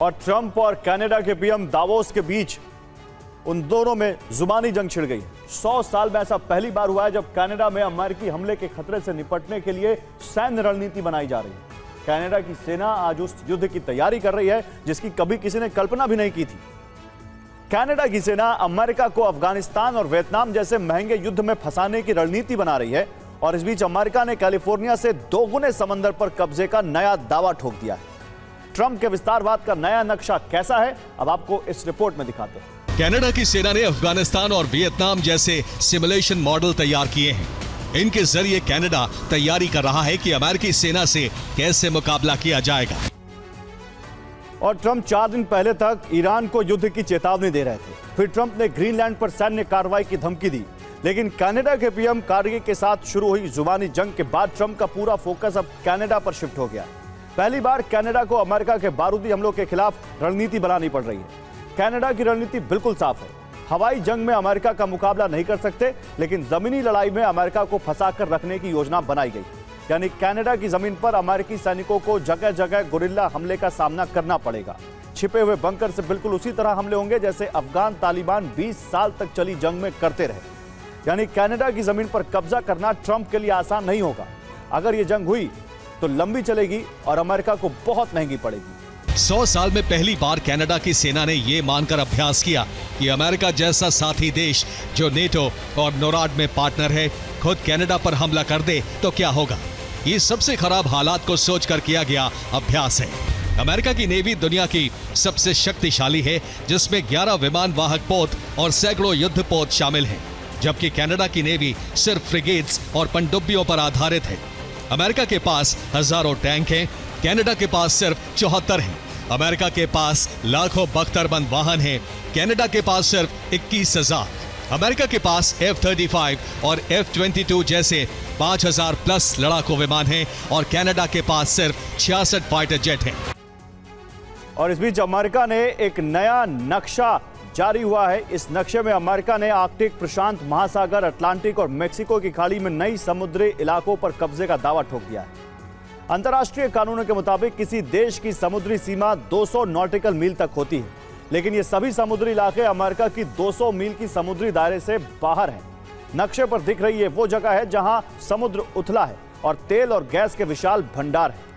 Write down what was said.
और ट्रंप और कनाडा के पीएम दावोस के बीच उन दोनों में जुबानी जंग छिड़ गई। 100 साल में ऐसा पहली बार हुआ है जब कनाडा में अमेरिकी हमले के खतरे से निपटने के लिए सैन्य रणनीति बनाई जा रही है। कनाडा की सेना आज उस युद्ध की तैयारी कर रही है जिसकी कभी किसी ने कल्पना भी नहीं की थी। कनाडा की सेना अमेरिका को अफगानिस्तान और वियतनाम जैसे महंगे युद्ध में फंसाने की रणनीति बना रही है और इस बीच अमेरिका ने कैलिफोर्निया से 2 गुने समंदर पर कब्जे का नया दावा ठोक दिया है। ट्रंप के विस्तारवाद का नया नक्शा कैसा है, अब आपको इस रिपोर्ट में दिखाते हैं। कनाडा की सेना ने अफगानिस्तान और वियतनाम जैसे सिमुलेशन मॉडल तैयार किए हैं। इनके जरिए कनाडा तैयारी कर रहा है कि अमेरिकी सेना से कैसे मुकाबला किया जाएगा। और ट्रंप 4 दिन पहले तक ईरान को युद्ध की चेतावनी दे रहे थे। फिर ट्रंप ने ग्रीनलैंड पर सैन्य कार्रवाई की धमकी दी। लेकिन कनाडा के पीएम कार्गे के साथ शुरू हुई जुबानी जंग के बाद ट्रंप का पूरा फोकस अब कनाडा पर शिफ्ट हो गया। पहली बार कनाडा को अमेरिका के बारूदी हमलों के खिलाफ रणनीति बनानी पड़ रही है। कनाडा की रणनीति बिल्कुल साफ है। हवाई जंग में अमेरिका का मुकाबला नहीं कर सकते, लेकिन जमीनी लड़ाई में अमेरिका को फंसाकर रखने की योजना बनाई गई। यानी कनाडा की जमीन पर अमेरिकी सैनिकों को जगह जगह गुरिल्ला हमले का सामना करना पड़ेगा। छिपे हुए बंकर से बिल्कुल उसी तरह हमले होंगे जैसे अफगान तालिबान 20 साल तक चली जंग में करते रहे। यानी कनाडा की जमीन पर कब्जा करना ट्रंप के लिए आसान नहीं होगा। अगर यह जंग हुई तो लंबी चलेगी और अमेरिका को बहुत महंगी पड़ेगी। 100 साल में पहली बार कनाडा की सेना ने यह मानकर अभ्यास किया कि अमेरिका जैसा साथी देश जो नेटो और नोराड में पार्टनर है, खुद कनाडा पर हमला कर दे तो क्या होगा। ये सबसे खराब हालात को सोचकर किया गया अभ्यास है। अमेरिका की नेवी दुनिया की सबसे शक्तिशाली है, जिसमें 11 विमान वाहक पोत और सैकड़ों युद्ध पोत शामिल हैं, जबकि कनाडा की नेवी सिर्फ फ्रिगेट्स और पनडुब्बियों पर आधारित है। अमेरिका के पास हजारों टैंक हैं, कनाडा के पास सिर्फ 74 हैं। अमेरिका के पास लाखों बख्तरबंद वाहन हैं, कनाडा के पास सिर्फ 21,000। अमेरिका के पास F-35 और F-22 जैसे 5,000 प्लस लड़ाकू विमान हैं और कनाडा के पास सिर्फ 66 फाइटर जेट हैं। और इस बीच अमेरिका ने एक नया नक्शा जारी हुआ है। इस नक्शे में अमेरिका ने आर्कटिक, प्रशांत महासागर, अटलांटिक और मेक्सिको की खाड़ी में नई समुद्री इलाकों पर कब्जे का दावा ठोक दिया है। अंतर्राष्ट्रीय कानूनों के मुताबिक किसी देश की समुद्री सीमा 200 नॉटिकल मील तक होती है, लेकिन ये सभी समुद्री इलाके अमेरिका की 200 मील की समुद्री दायरे से बाहर हैं। नक्शे पर दिख रही है वो जगह है जहां समुद्र उथला है और तेल और गैस के विशाल भंडार है।